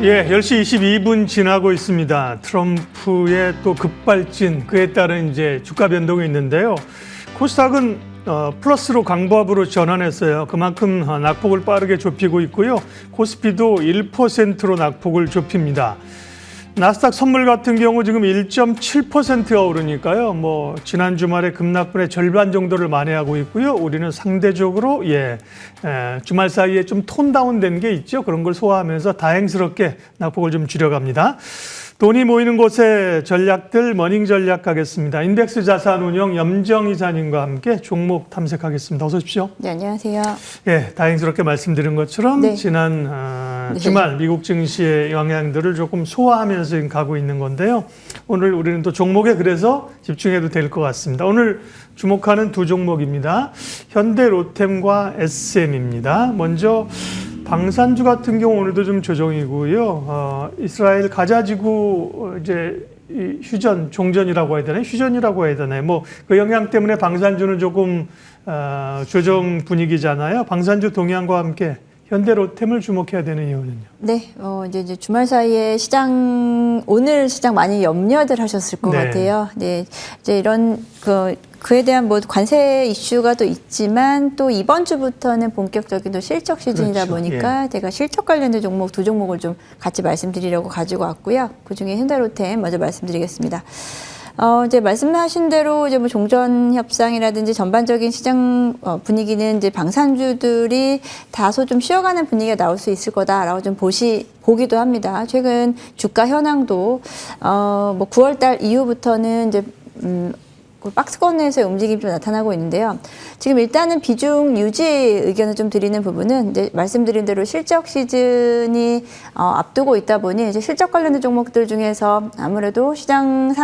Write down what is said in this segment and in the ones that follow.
예, 10시 22분 지나고 있습니다. 트럼프의 또 급발진, 그에 따른 이제 주가 변동이 있는데요. 코스닥은 플러스로 강보합으로 전환했어요. 그만큼 낙폭을 빠르게 좁히고 있고요. 코스피도 1%로 낙폭을 좁힙니다. 나스닥 선물 같은 경우 지금 1.7%가 오르니까요. 지난 주말에 급락분의 절반 정도를 만회하고 있고요. 우리는 상대적으로 주말 사이에 좀 톤 다운된 게 있죠. 그런 걸 소화하면서 다행스럽게 낙폭을 좀 줄여갑니다. 돈이 모이는 곳의 전략들 머닝 전략 가겠습니다. 인덱스 자산운용 염정 이사님과 함께 종목 탐색하겠습니다. 어서 오십시오. 네, 안녕하세요. 예, 다행스럽게 말씀드린 것처럼 네. 지난 주말 미국 증시의 영향들을 조금 소화하면서 지금 가고 있는 건데요. 오늘 우리는 또 종목에 그래서 집중해도 될 것 같습니다. 오늘 주목하는 두 종목입니다. 현대로템과 SM입니다. 먼저 방산주 같은 경우 오늘도 좀 조정이고요. 이스라엘 가자지구 휴전, 종전이라고 해야 되나요? 휴전이라고 해야 되나요? 그 영향 때문에 방산주는 조금 조정 분위기잖아요. 방산주 동향과 함께 현대로템을 주목해야 되는 이유는요? 네, 이제 주말 사이에 오늘 시장 많이 염려들 하셨을 것 같아요. 네, 이제 이런 그에 대한 관세 이슈가 또 있지만 또 이번 주부터는 본격적인 또 실적 시즌이다 보니까 제가 실적 관련된 종목 두 종목을 좀 같이 말씀드리려고 가지고 왔고요. 그 중에 현대로템 먼저 말씀드리겠습니다. 이제 말씀하신 대로 이제 종전 협상이라든지 전반적인 시장 분위기는 이제 방산주들이 다소 좀 쉬어가는 분위기가 나올 수 있을 거다라고 좀 보기도 합니다. 최근 주가 현황도 9월달 이후부터는 이제 박스권에서의 움직임이 좀 나타나고 있는데요. 지금 일단은 비중 유지 의견을 좀 드리는 부분은 이제 말씀드린 대로 실적 시즌이 앞두고 있다 보니 이제 실적 관련된 종목들 중에서 아무래도 시장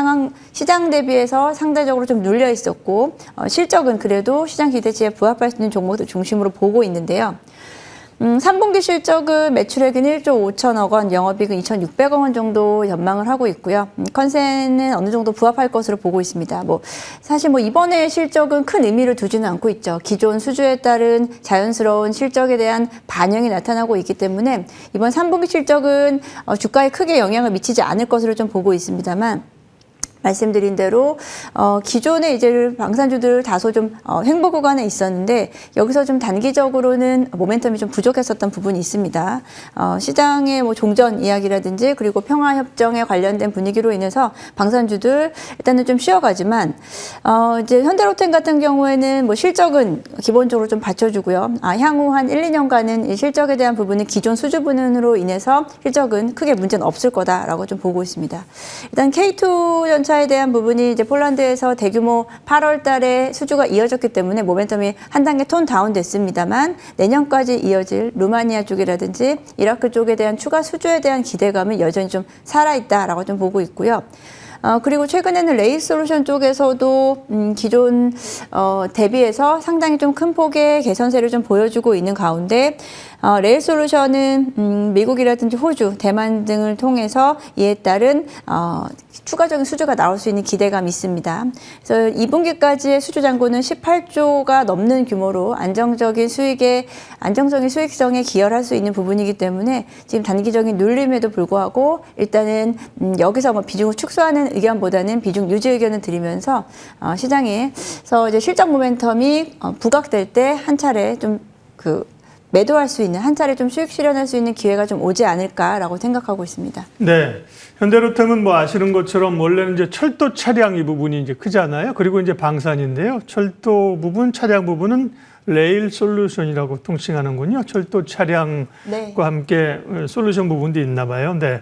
대비해서 상대적으로 좀 눌려 있었고 실적은 그래도 시장 기대치에 부합할 수 있는 종목들 중심으로 보고 있는데요. 3분기 실적은 매출액은 1조 5천억 원, 영업이익은 2,600억 원 정도 전망을 하고 있고요. 컨센은 어느 정도 부합할 것으로 보고 있습니다. 사실 이번에 실적은 큰 의미를 두지는 않고 있죠. 기존 수주에 따른 자연스러운 실적에 대한 반영이 나타나고 있기 때문에 이번 3분기 실적은 주가에 크게 영향을 미치지 않을 것으로 좀 보고 있습니다만 말씀드린 대로 기존의 이제 방산주들 다소 좀 횡보 구간에 있었는데 여기서 좀 단기적으로는 모멘텀이 좀 부족했었던 부분이 있습니다. 시장의 종전 이야기라든지 그리고 평화협정에 관련된 분위기로 인해서 방산주들 일단은 좀 쉬어가지만 이제 현대로템 같은 경우에는 실적은 기본적으로 좀 받쳐주고요. 향후 한 1, 2년간은 이 실적에 대한 부분은 기존 수주분으로 인해서 실적은 크게 문제는 없을 거다라고 좀 보고 있습니다. 일단 K2 전차 에 대한 부분이 이제 폴란드에서 대규모 8월 달에 수주가 이어졌기 때문에 모멘텀이 한 단계 톤 다운 됐습니다만 내년까지 이어질 루마니아 쪽이라든지 이라크 쪽에 대한 추가 수주에 대한 기대감은 여전히 좀 살아있다라고 좀 보고 있고요. 그리고 최근에는 레일솔루션 쪽에서도 기존 대비해서 상당히 좀 큰 폭의 개선세를 좀 보여주고 있는 가운데 레일솔루션은 미국이라든지 호주, 대만 등을 통해서 이에 따른 추가적인 수주가 나올 수 있는 기대감이 있습니다. 그래서 2분기까지의 수주 잔고는 18조가 넘는 규모로 안정적인 수익성에 기여할 수 있는 부분이기 때문에 지금 단기적인 눌림에도 불구하고 일단은 여기서 비중을 축소하는 의견보다는 비중 유지 의견을 드리면서 시장에서 이제 실적 모멘텀이 부각될 때 한 차례 좀 매도할 수 있는 한 차례 좀 수익 실현할 수 있는 기회가 좀 오지 않을까라고 생각하고 있습니다. 네, 현대로템은 아시는 것처럼 원래는 이제 철도 차량 이 부분이 이제 크잖아요. 그리고 이제 방산인데요. 철도 부분, 차량 부분은 레일 솔루션이라고 통칭하는군요. 철도 차량과 함께 솔루션 부분도 있나 봐요. 네.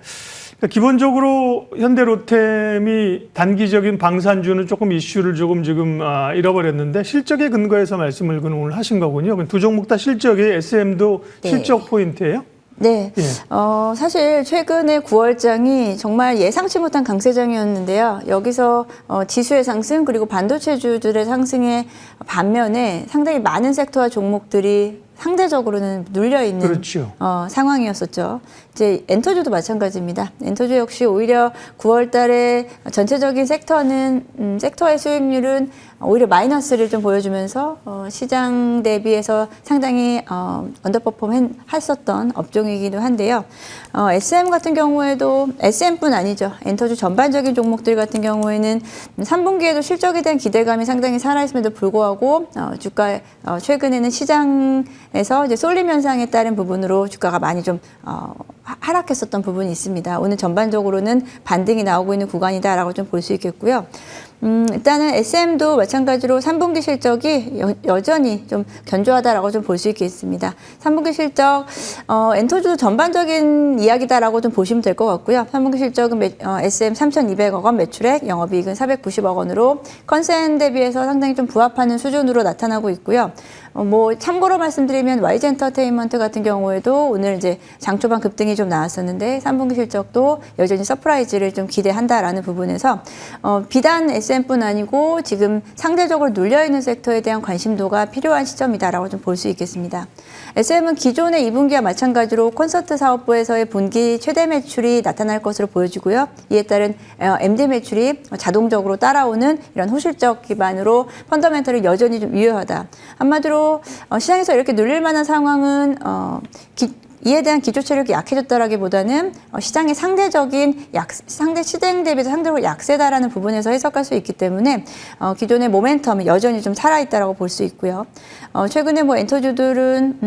기본적으로 현대로템이 단기적인 방산주는 조금 이슈를 조금 지금 잃어버렸는데 실적에 근거해서 말씀을 오늘 하신 거군요. 두 종목 다 실적이 SM도 실적 포인트예요? 네. 사실 최근에 9월장이 정말 예상치 못한 강세장이었는데요. 여기서 지수의 상승 그리고 반도체주들의 상승의 반면에 상당히 많은 섹터와 종목들이 상대적으로는 눌려있는 상황이었었죠. 이제 엔터주도 마찬가지입니다. 엔터주 역시 오히려 9월 달에 전체적인 섹터의 수익률은 오히려 마이너스를 좀 보여주면서 시장 대비해서 상당히 언더퍼폼 했었던 업종이기도 한데요. SM 같은 경우에도 SM뿐 아니죠. 엔터주 전반적인 종목들 같은 경우에는 3분기에도 실적에 대한 기대감이 상당히 살아있음에도 불구하고 주가 최근에는 시장에서 이제 쏠림 현상에 따른 부분으로 주가가 많이 좀 하락했었던 부분이 있습니다. 오늘 전반적으로는 반등이 나오고 있는 구간이다라고 좀 볼 수 있겠고요. 일단은 SM도 마찬가지로 3분기 실적이 여전히 좀 견조하다라고 좀 볼 수 있겠습니다. 3분기 실적, 엔터주도 전반적인 이야기다라고 좀 보시면 될 것 같고요. 3분기 실적은 SM 3,200억 원, 매출액, 영업이익은 490억 원으로 컨센 대비해서 상당히 좀 부합하는 수준으로 나타나고 있고요. 뭐 참고로 말씀드리면 YG 엔터테인먼트 같은 경우에도 오늘 이제 장 초반 급등이 좀 나왔었는데 3분기 실적도 여전히 서프라이즈를 좀 기대한다라는 부분에서 비단 SM뿐 아니고 지금 상대적으로 눌려있는 섹터에 대한 관심도가 필요한 시점이다라고 좀 볼 수 있겠습니다. SM은 기존의 2분기와 마찬가지로 콘서트 사업부에서의 분기 최대 매출이 나타날 것으로 보여지고요. 이에 따른 MD 매출이 자동적으로 따라오는 이런 호실적 기반으로 펀더멘털이 여전히 좀 유효하다. 한마디로 시장에서 이렇게 눌릴 만한 상황은 이에 대한 기초 체력이 약해졌다라기보다는 시장의 상대 시장 대비해서 상대적으로 약세다라는 부분에서 해석할 수 있기 때문에 기존의 모멘텀이 여전히 좀 살아있다라고 볼 수 있고요. 최근에 뭐 엔터주들은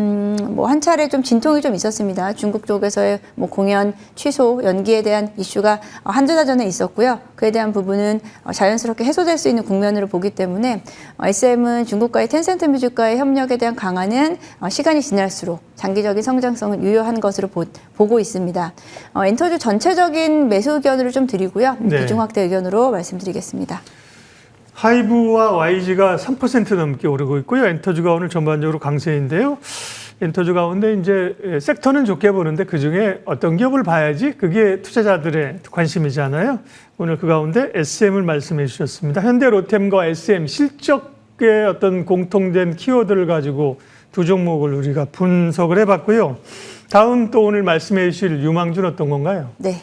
뭐 한 차례 좀 진통이 좀 있었습니다. 중국 쪽에서의 뭐 공연 취소 연기에 대한 이슈가 한두 달 전에 있었고요. 그에 대한 부분은 자연스럽게 해소될 수 있는 국면으로 보기 때문에 SM은 중국과의 텐센트 뮤직과의 협력에 대한 강화는 시간이 지날수록 장기적인 성장성은 유효한 것으로 보고 있습니다. 엔터주 전체적인 매수 의견을 좀 드리고요. 네. 비중 확대 의견으로 말씀드리겠습니다. 하이브와 YG가 3% 넘게 오르고 있고요. 엔터주가 오늘 전반적으로 강세인데요. 엔터주 가운데 이제 섹터는 좋게 보는데 그중에 어떤 기업을 봐야지 그게 투자자들의 관심이잖아요. 오늘 그 가운데 SM을 말씀해 주셨습니다. 현대 로템과 SM 실적의 어떤 공통된 키워드를 가지고 두 종목을 우리가 분석을 해봤고요. 다음 또 오늘 말씀해 주실 유망주는 어떤 건가요? 네.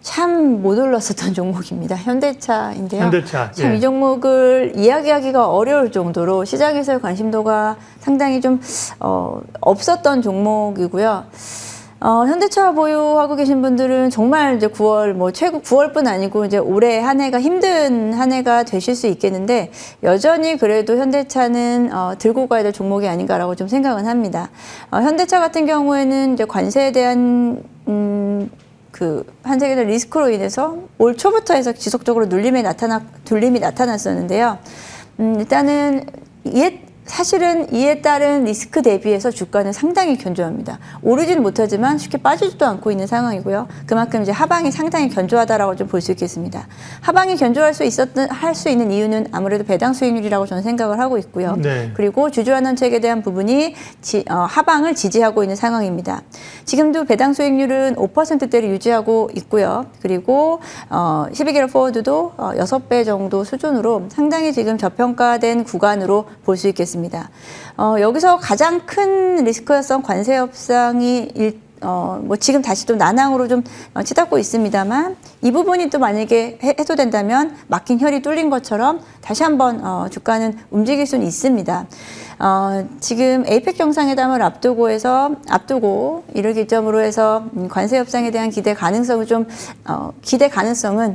참 못 올랐었던 종목입니다. 현대차인데요. 현대차. 참 예. 이 종목을 이야기하기가 어려울 정도로 시장에서의 관심도가 상당히 좀 없었던 종목이고요. 현대차 보유하고 계신 분들은 정말 이제 9월 뭐 최고 9월뿐 아니고 이제 올해 한 해가 힘든 한 해가 되실 수 있겠는데 여전히 그래도 현대차는 들고 가야 될 종목이 아닌가라고 좀 생각은 합니다. 현대차 같은 경우에는 이제 관세에 대한 한 세계적 리스크로 인해서 올 초부터 해서 지속적으로 눌림이 나타났었는데요. 일단은 사실은 이에 따른 리스크 대비해서 주가는 상당히 견조합니다. 오르지는 못하지만 쉽게 빠지지도 않고 있는 상황이고요. 그만큼 이제 하방이 상당히 견조하다라고 좀 볼 수 있겠습니다. 하방이 견조할 수 있는 이유는 아무래도 배당 수익률이라고 저는 생각을 하고 있고요. 네. 그리고 주주환원책에 대한 부분이 하방을 지지하고 있는 상황입니다. 지금도 배당 수익률은 5%대를 유지하고 있고요. 그리고 12개월 포워드도 6배 정도 수준으로 상당히 지금 저평가된 구간으로 볼 수 있겠습니다. 여기서 가장 큰 리스크성 관세 협상이 뭐 지금 다시 또 난항으로 좀 치닫고 있습니다만 이 부분이 또 만약에 해소된다면 막힌 혈이 뚫린 것처럼 다시 한번 주가는 움직일 수는 있습니다. 지금 에이펙 정상회담을 앞두고 이를 기점으로 해서 관세 협상에 대한 기대 가능성은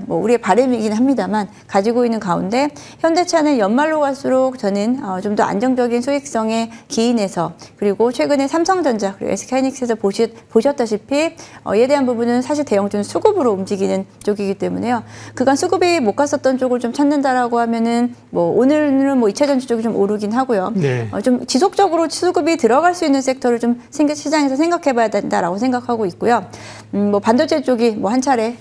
뭐 우리의 바람이긴 합니다만 가지고 있는 가운데 현대차는 연말로 갈수록 저는 좀 더 안정적인 수익성에 기인해서 그리고 최근에 삼성전자 그리고 SK하이닉스에서 보셨다시피 이에 대한 부분은 사실 대형주는 수급으로 움직이는 쪽이기 때문에요. 그간 수급이 못 갔었던 쪽을 좀 찾는다라고 하면은 뭐 오늘은 뭐 2차 전지 쪽이 좀 오르긴 하고요. 네. 좀 지속적으로 수급이 들어갈 수 있는 섹터를 좀 시장에서 생각해봐야 된다라고 생각하고 있고요. 뭐 반도체 쪽이 뭐 한 차례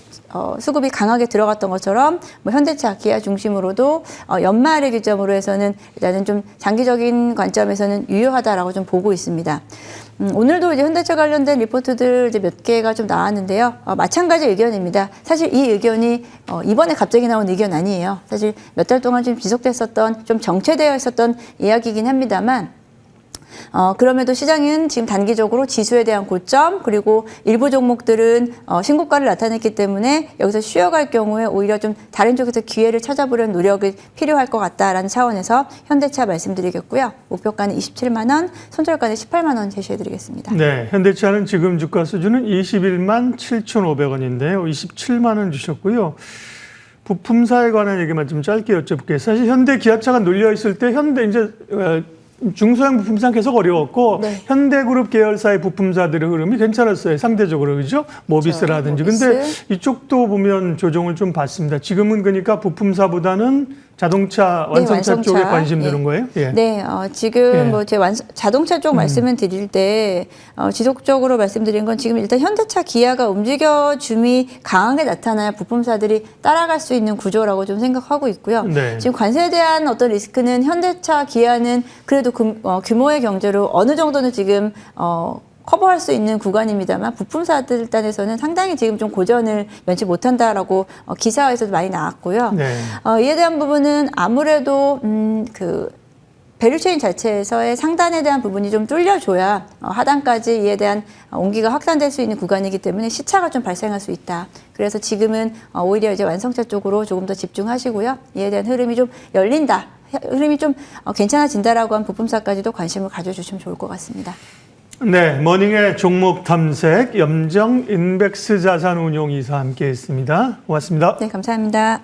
수급이 강하게 들어갔던 것처럼 뭐 현대차, 기아 중심으로도 연말을 기점으로 해서는 일단은 좀 장기적인 관점에서는 유효하다라고 좀 보고 있습니다. 오늘도 이제 현대차 관련된 리포트들 이제 몇 개가 좀 나왔는데요. 마찬가지 의견입니다. 사실 이 의견이 이번에 갑자기 나온 의견 아니에요. 사실 몇 달 동안 좀 지속됐었던 좀 정체되어 있었던 이야기이긴 합니다만 그럼에도 시장은 지금 단기적으로 지수에 대한 고점 그리고 일부 종목들은 신고가를 나타냈기 때문에 여기서 쉬어갈 경우에 오히려 좀 다른 쪽에서 기회를 찾아보려는 노력이 필요할 것 같다라는 차원에서 현대차 말씀드리겠고요. 목표가는 27만 원, 손절가는 18만 원 제시해드리겠습니다. 네, 현대차는 지금 주가 수준은 21만 7,500원인데요. 27만 원 주셨고요. 부품사에 관한 얘기만 좀 짧게 여쭤볼게요. 사실 현대 기아차가 눌려 있을 때 현대 이제 중소형 부품상 계속 어려웠고 네. 현대그룹 계열사의 부품사들의 흐름이 괜찮았어요. 상대적으로 그죠? 모비스라든지. 모비스. 근데 이쪽도 보면 조정을 좀 받습니다. 지금은 그러니까 부품사보다는 자동차 완성차 쪽에 관심 두는 거예요? 예. 네, 지금 예. 뭐 제 자동차 쪽 말씀을 드릴 때 지속적으로 말씀드린 건 지금 일단 현대차 기아가 움직여줌이 강하게 나타나야 부품사들이 따라갈 수 있는 구조라고 좀 생각하고 있고요. 네. 지금 관세에 대한 어떤 리스크는 현대차 기아는 그래도 규모의 경제로 어느 정도는 지금 커버할 수 있는 구간입니다만 부품사들 단에서는 상당히 지금 좀 고전을 면치 못한다라고 기사에서도 많이 나왔고요. 네. 이에 대한 부분은 아무래도 그 밸류체인 자체에서의 상단에 대한 부분이 좀 뚫려줘야 하단까지 이에 대한 온기가 확산될 수 있는 구간이기 때문에 시차가 좀 발생할 수 있다. 그래서 지금은 오히려 이제 완성차 쪽으로 조금 더 집중하시고요. 이에 대한 흐름이 좀 열린다. 흐름이 좀 괜찮아진다라고 한 부품사까지도 관심을 가져주시면 좋을 것 같습니다. 네, 머닝의 종목 탐색 염정 인백스 자산운용이사 함께했습니다. 고맙습니다. 네, 감사합니다.